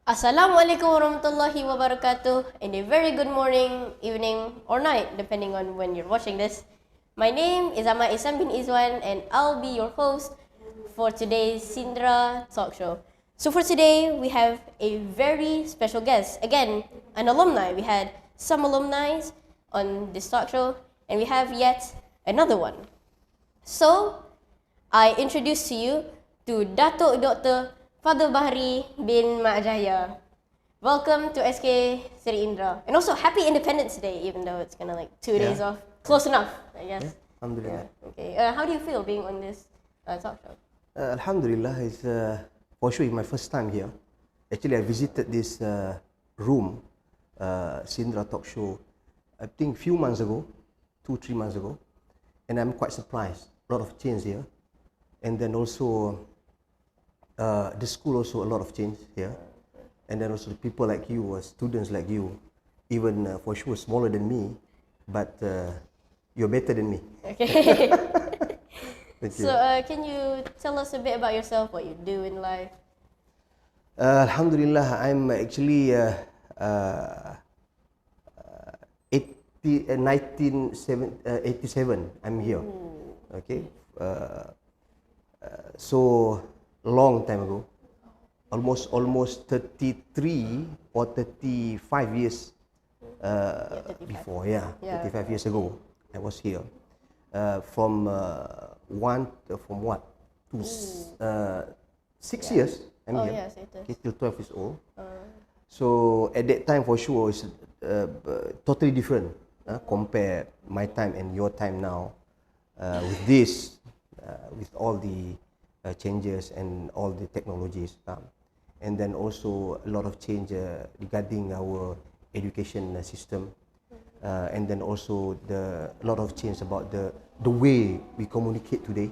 Assalamualaikum warahmatullahi wabarakatuh, and a very good morning, evening, or night, depending on when you're watching this. My name is Ahmad Isam bin Izwan, and I'll be your host for today's Sindra talk show. So for today, we have a very special guest. Again, an alumni. We had some alumni on this talk show, and we have yet another one. So, I introduce to you to Dato Dr. Fathul Bari bin Mak Jahya. Welcome to SK-SERI Indra. And also, happy Independence Day, even though it's kind of like 2 days off. Close enough, I guess. Yeah, Alhamdulillah. Yeah. Okay. How do you feel being on this talk show? Alhamdulillah, it's for sure my first time here. Actually, I visited this room, Sindra talk show, I think few months ago, 2-3 months ago, and I'm quite surprised. A lot of change here, and then also the school also a lot of change here, and then also the people like you, students like you, even for sure smaller than me, but you're better than me. Okay. Thank you. So, can you tell us a bit about yourself, what you do in life? Alhamdulillah, I'm actually 1987. I'm here. Okay, so long time ago, almost 33 or 35 years before. Yeah, 35 years ago, I was here. From what to 6 years. I'm here. Yes, it is. Okay, till 12 years old. So at that time, for sure, it's totally different compare my time and your time now. With this, with all the changes and all the technologies, and then also a lot of change regarding our education system, and then also a lot of change about the way we communicate today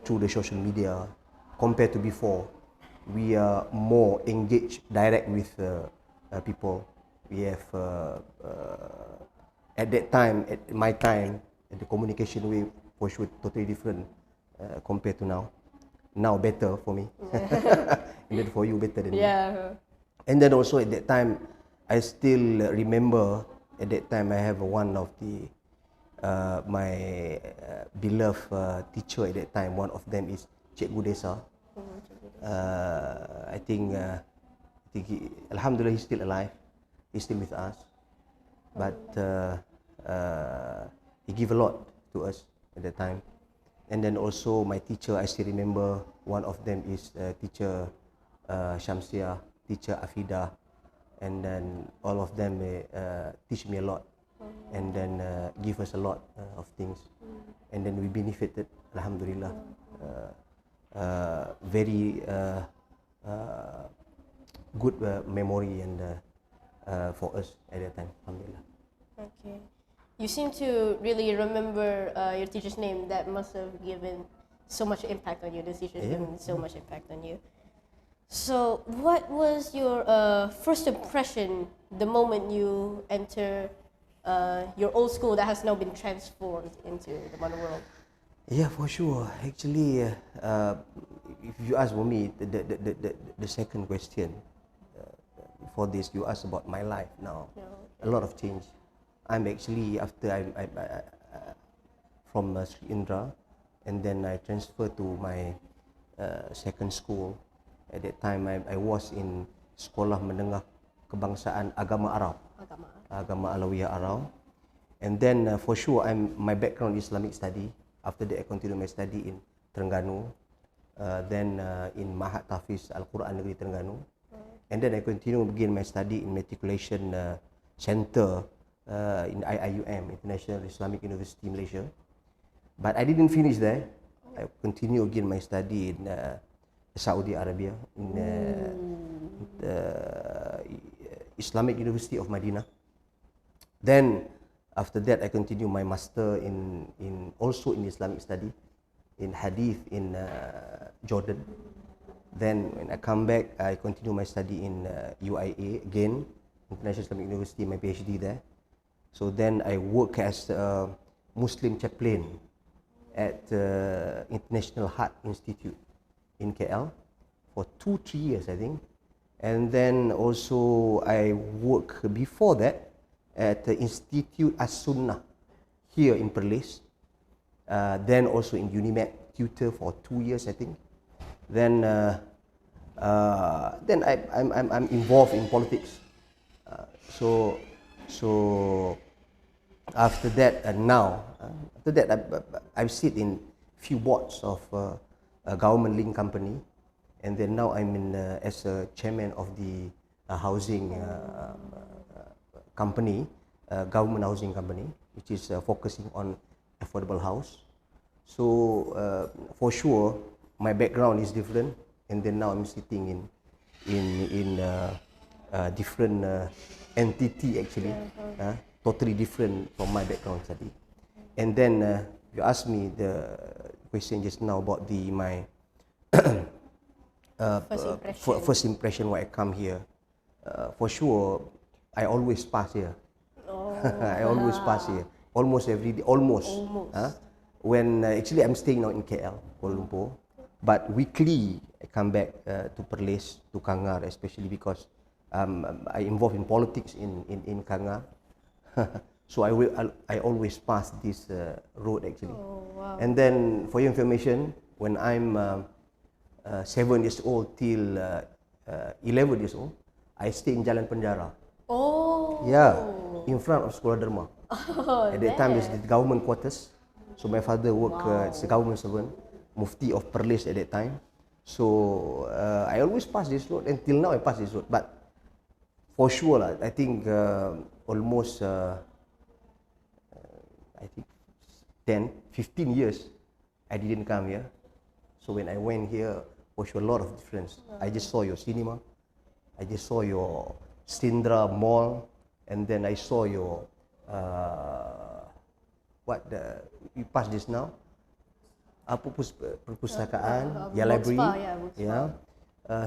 through the social media compared to before. We are more engaged direct with people. We have at that time, at my time, the communication way for sure totally different compared to now. Now better for me, and then for you better than me. Yeah. And then also at that time, I still remember at that time I have one of the my beloved teacher at that time. One of them is Cikgu Desa. I think Alhamdulillah, he's still alive. He's still with us. But he gave a lot to us at that time. And then also my teacher, I still remember one of them is teacher Shamsia, teacher Afida. And then all of them teach me a lot. And then give us a lot of things. And then we benefited, Alhamdulillah. Very good memory and for us at that time, Alhamdulillah. Okay. You seem to really remember your teacher's name. That must have given so much impact on you. This teacher's given so much impact on you. So, what was your first impression the moment you enter your old school that has now been transformed into the modern world? Yeah, for sure. Actually, if you ask for me, the second question for this, you asked about my life now. A lot of change. I'm actually, after I from Sri Indra, and then I transferred to my second school. At that time, I was in Sekolah Menengah Kebangsaan Agama Arab. Agama Alawiyah Arab. And then for sure, my background is Islamic study. After that, I continued my study in Terengganu, then in Mahat Tafiz Al-Quran Negeri Terengganu, and then I continue begin my study in matriculation center in IIUM, International Islamic University Malaysia. But I didn't finish there. I continue again my study in Saudi Arabia, in the Islamic University of Medina. Then after that, I continue my master in also in Islamic study, in Hadith in Jordan. Then when I come back, I continue my study in UIA again, International Islamic University, my PhD there. So then I work as a Muslim chaplain at International Heart Institute in KL for 2-3 years, I think. And then also I work before that at the Institute As-Sunnah here in Perlis. Then also in UNIMED, tutor for 2 years, I think. Then I'm involved in politics. So after that I sit in few boards of a government linked company, and then now I'm in as a chairman of the housing company, government housing company, which is focusing on affordable house. So for sure my background is different, and then now I'm sitting in different entity actually, totally different from my background study. And then you asked me the question just now about my first impression when I come here. For sure, I always pass here. Oh. I always pass here, almost every day, almost. When actually I'm staying now in KL, Kuala Lumpur, but weekly I come back to Perlis, to Kangar, especially because I involved in politics in Kangar. So I always pass this road actually. Oh, wow. And then for your information, when I'm 7 years old till 11 years old, I stay in Jalan Penjara. Oh. Yeah, in front of Sekolah Derma. Oh, At that time, there's the government quarters. So my father worked as a government servant, Mufti of Perlis at that time. So I always pass this road, and till now I pass this road. But for sure, I think almost I think 10, 15 years I didn't come here. So when I went here, for sure a lot of difference. I just saw your cinema, I just saw your Sindra mall, and then I saw your you passed this now, perpustakaan, library, yeah.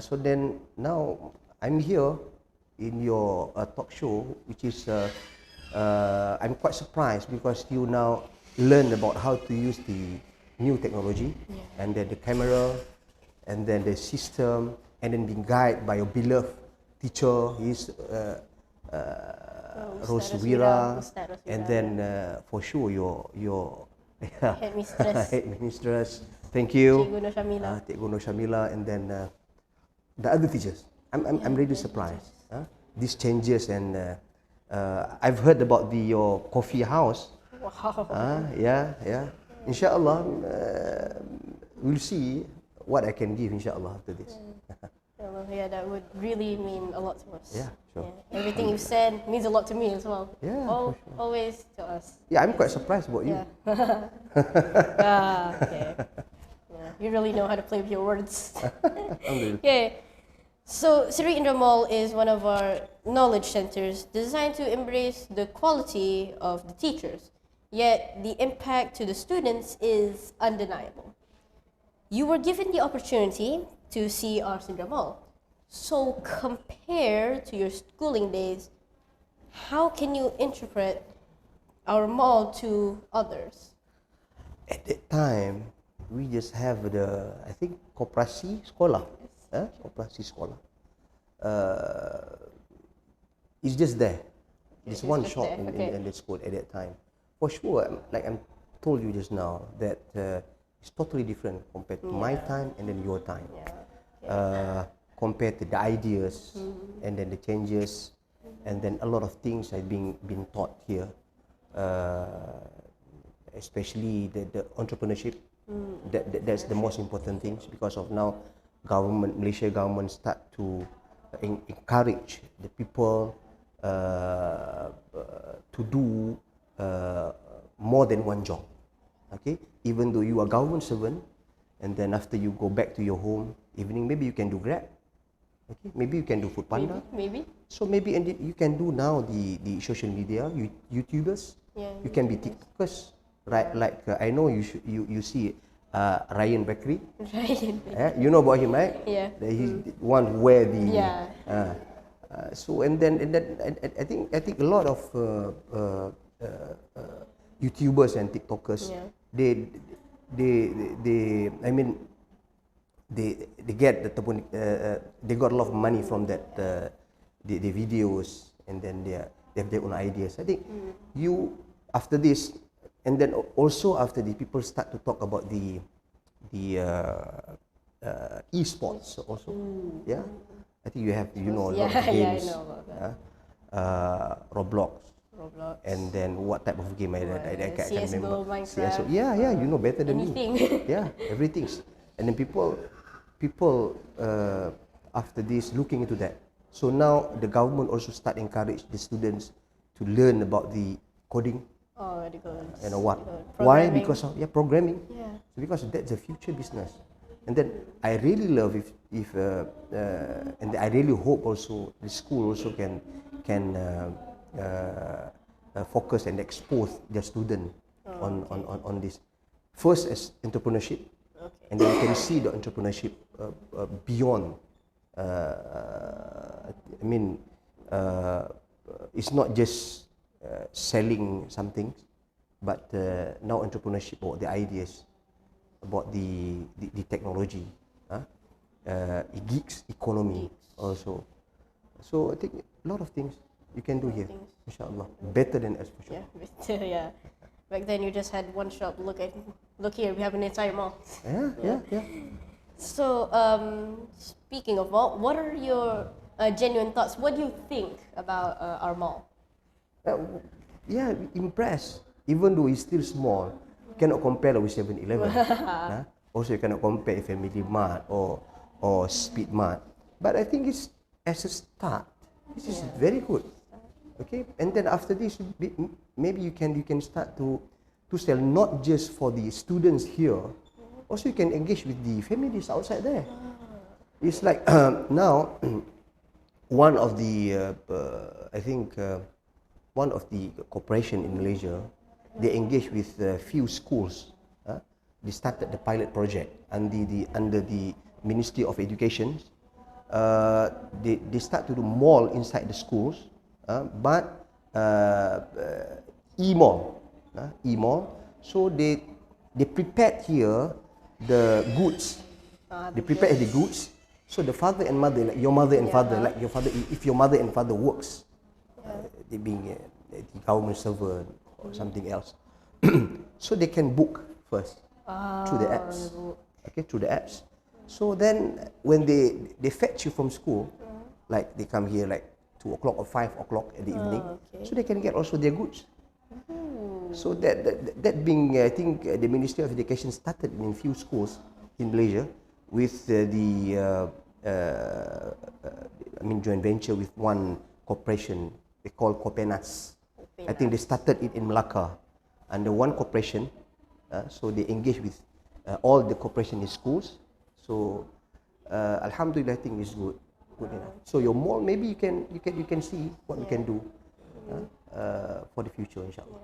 So then now I'm here in your talk show, which is I'm quite surprised because you now learn about how to use the new technology, and then the camera, and then the system, and then being guided by your beloved teacher, his Roswira, and then for sure your headmistress. Thank you, Cikgu Nur Shamila, and then the other teachers. I'm really surprised. These changes, and I've heard about your coffee house. Wow. Yeah. Inshallah, we'll see what I can give. Inshallah after this. Yeah, that would really mean a lot to us. Yeah, sure. Yeah. Everything you've said means a lot to me as well. Yeah, sure. Always to us. Yeah, I'm quite surprised about you. Okay. Yeah, you really know how to play with your words. Okay. So, SERI Indra Mall is one of our knowledge centers designed to embrace the quality of the teachers, yet the impact to the students is undeniable. You were given the opportunity to see our Sindra Mall. So, compared to your schooling days, how can you interpret our mall to others? At that time, we just have I think, koperasi sekolah. Koperasi sekolah. It's just there. It's one shop in the school at that time. For sure, like I told you just now, that it's totally different compared to my time and then your time. Compared to the ideas and then the changes, and then a lot of things are being taught here, especially the entrepreneurship. That's the most important things, because of now Malaysia government start to encourage the people to do more than one job. Okay, even though you are government servant, and then after you go back to your home evening, maybe you can do Grab. Okay, maybe you can do Food Panda. Maybe. So maybe, and you can do now the social media, YouTubers. You can be TikTokers, right? Like I know you see Ryan Bakery. You know about him, right? Yeah. He's the one who wear the. So and then I think a lot of YouTubers and TikTokers, they they get they got a lot of money from that the videos, and then they have their own ideas. I think you after this, and then also after the people start to talk about the esports also. Yeah, I think you have a lot of games. I know about that. Roblox. Roblox. And then what type of game I can't CS:GO, remember. Minecraft. CS:GO. Yeah, you know better than Anything. me. Yeah, everything. And then people after this looking into that. So now the government also start encourage the students to learn about the coding. Oh, because You know what? Why? Because of programming. Yeah. Because that's a future business. And then I really love if and I really hope also the school also can focus and expose their student on this. First as entrepreneurship, and then you can see the entrepreneurship beyond. It's not just selling something, but now entrepreneurship about the ideas, about the technology, gigs economy also. So I think a lot of things you can do here, inshallah, better than us for sure. Yeah, better, yeah. Back then you just had one shop. Look here, we have an entire mall. Yeah. So, speaking of mall, what are your genuine thoughts? What do you think about our mall? Impressed. Even though it's still small, cannot compare with 7-Eleven. Also, you cannot compare Family Mart or Speed Mart. But I think it's as a start. This is very good. Okay, and then after this, maybe you can start to sell not just for the students here. Also, you can engage with the families outside there. It's like now, one of the one of the corporation in Malaysia, they engage with a few schools. They started the pilot project under the Ministry of Education. They start to do mall inside the schools, but e-mall. So they prepared here the goods. They prepared the goods. So the father and mother, like your mother and father, like your father, if your mother and father works, they being the government servant or something else, so they can book first through the apps. Okay, through the apps. So then when they fetch you from school, like they come here like 2 o'clock or 5 o'clock in the evening, so they can get also their goods. So that being, I think the Ministry of Education started in a few schools in Malaysia with joint venture with one corporation they call Copenas. I think they started it in Melaka under one corporation. So they engage with all the corporation in schools. So Alhamdulillah, I think it's good enough. So your mall, maybe you can see what we can do for the future, inshallah.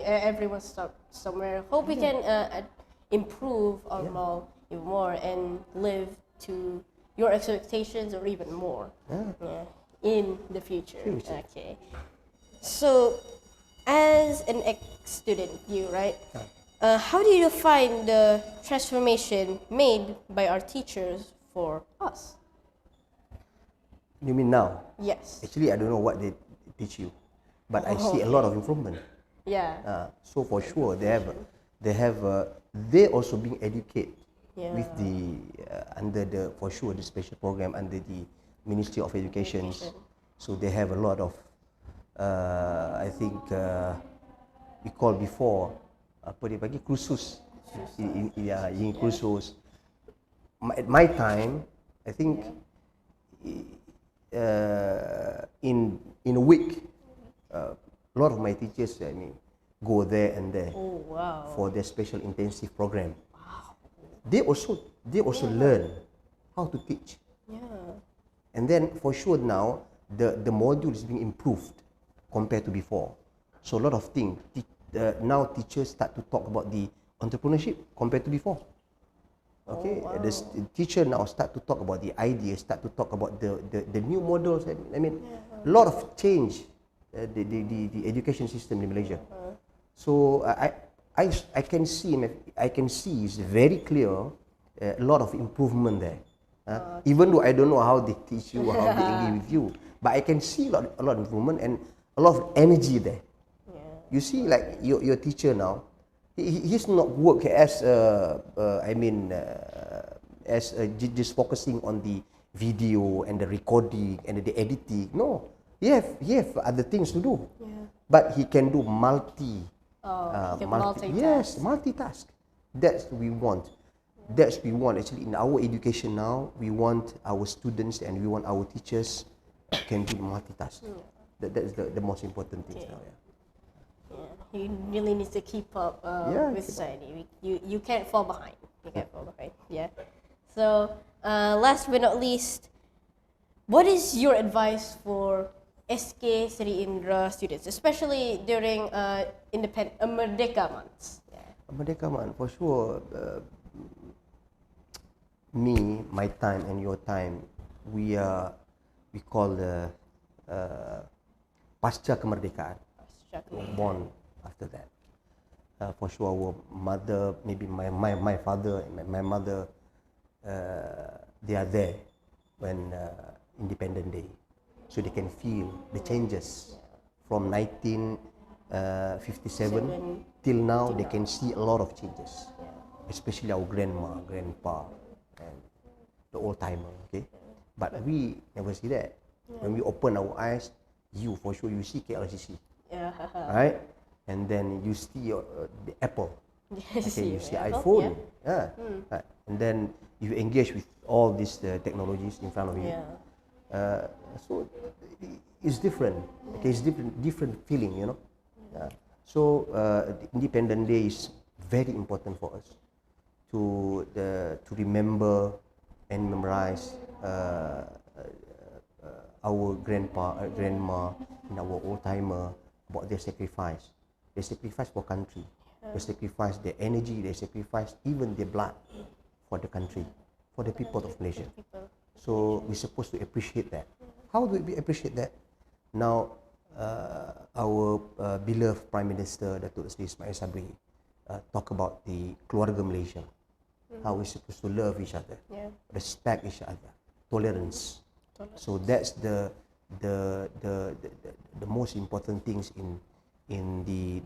Everyone start somewhere. Hope we can improve our mall even more and live to your expectations or even more in the future. Okay. So, as an ex-student, right? How do you define the transformation made by our teachers for us? You mean now? Yes. Actually, I don't know what they teach you, but I see a lot of improvement. Yeah. So for sure, they also being educated with the under the for sure the special program under the Ministry of Education. So they have a lot of I think we call before apa dia bagi kursus in kursus. At my time, I think in a week, a lot of my teachers, go there and there for their special intensive program. They also learn how to teach. And then for sure now the module is being improved compared to before. So a lot of things now teachers start to talk about the entrepreneurship compared to before. Okay, the teacher now start to talk about the ideas, start to talk about the new models. A lot of change the education system in Malaysia. So I can see it's very clear a lot of improvement there. Even though I don't know how they teach you, how they engage with you, but I can see a lot of improvement and a lot of energy there. You see, like your teacher now, he's not work as just focusing on the video and the recording and the editing. No, he have other things to do. But he can do multitask. Yes, multitask. That's we want. That's we want actually in our education now. We want our students and we want our teachers can do multitask. That's the most important thing now. You really need to keep up with society. You can't fall behind. You can't fall behind. Yeah. So last but not least, what is your advice for SK-SERI Indra students, especially during Merdeka months? Merdeka month, for sure. Me, my time and your time, we call the pasca kemerdekaan. Born after that. For sure, our mother, maybe my father and my mother, they are there when Independent Day, so they can feel the changes from 1957 till now. They can see a lot of changes, especially our grandma, grandpa, and the old timer. Okay, but we never see that. When we open our eyes, you for sure you see KLCC, right? And then you see the Apple. Okay, you see iPhone. Right. And then you engage with all these technologies in front of you. So it's different. Okay, it's different feeling, you know. So Independent Day is very important for us to remember and memorize our grandpa, grandma, and our old timer about their sacrifice. They sacrifice for country. They sacrifice their energy. They sacrifice even their blood for the country, for the people of Malaysia. So we're supposed to appreciate that. How do we appreciate that? Now, our beloved Prime Minister Dato Ismail Sabri talk about the keluarga Malaysia. How we're supposed to love each other, respect each other, tolerance. So that's the most important things in the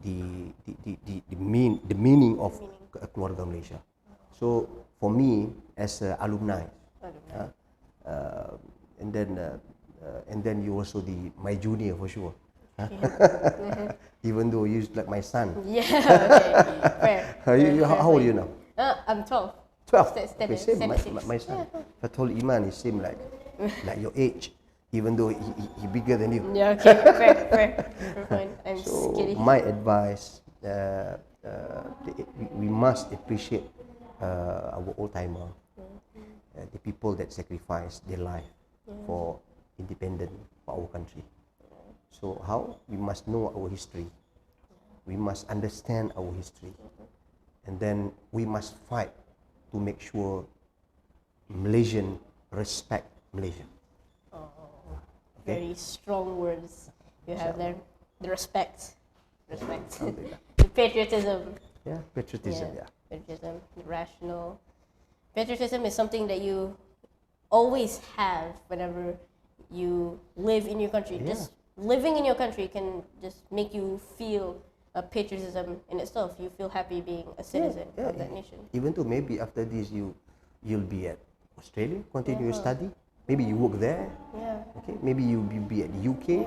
meaning of keluarga Malaysia. So for me as an alumni, and then you also my junior for sure. Even though you're like my son. Yeah. Okay. Fair. How old are you now? I'm 12. 12. Okay, same. My son. Fathul Iman is same like your age, even though he bigger than you. Yeah. Okay. Fair. I'm so kidding. My advice, we must appreciate our old timer, the people that sacrifice their life for independence for our country. So how? We must know our history. We must understand our history. And then we must fight to make sure Malaysian respect Malaysia. Very strong words you have there. The respect. The patriotism. Yeah, patriotism, Patriotism, rational. Patriotism is something that you always have whenever you live in your country. Just living in your country can just make you feel patriotism in itself. You feel happy being a citizen of that nation. Even though maybe after this you'll be at Australia, continue your study. Maybe you work there. Okay. Maybe you'll be at the UK.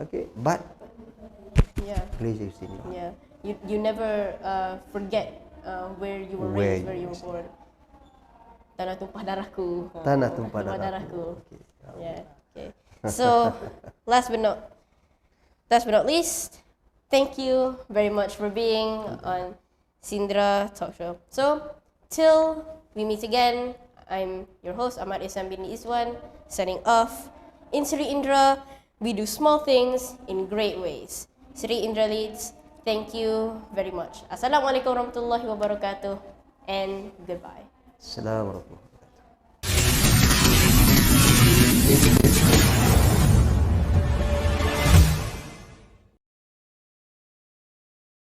Okay. But Malaysia is still not. You never forget where you were raised, where you were born. Tanah tumpah darahku. Tanah tumpah darahku. Okay. Okay. So, last but not least, thank you very much for being on Sindra Talk Show. So, till we meet again, I'm your host Ahmad Ihsan bin Izwan, signing off. In SERI Indra, we do small things in great ways. SERI Indra leads. Thank you very much. Assalamualaikum warahmatullahi wabarakatuh, and goodbye. Assalamualaikum.